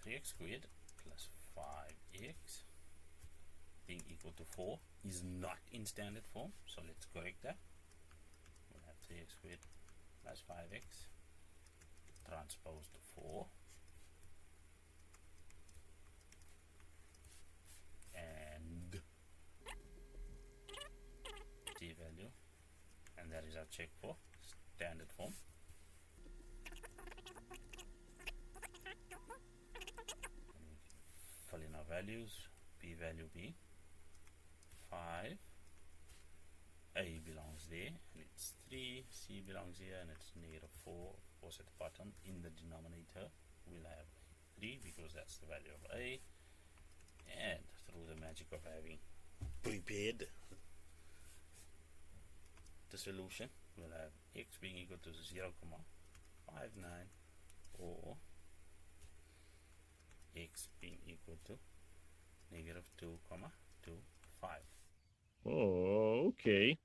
3x squared plus 5x being equal to 4 is not in standard form, so let's correct that. We'll have 3x squared plus 5x transposed to 4, and t value, and that is our check for standard form. Fill in our values. P value being 5, A belongs there and it's 3, C belongs here and it's -4. Of course at the bottom in the denominator we'll have 3 because that's the value of A, and through the magic of having prepared the solution we'll have x being equal to 0,59 or x being equal to -2,25. Oh, okay.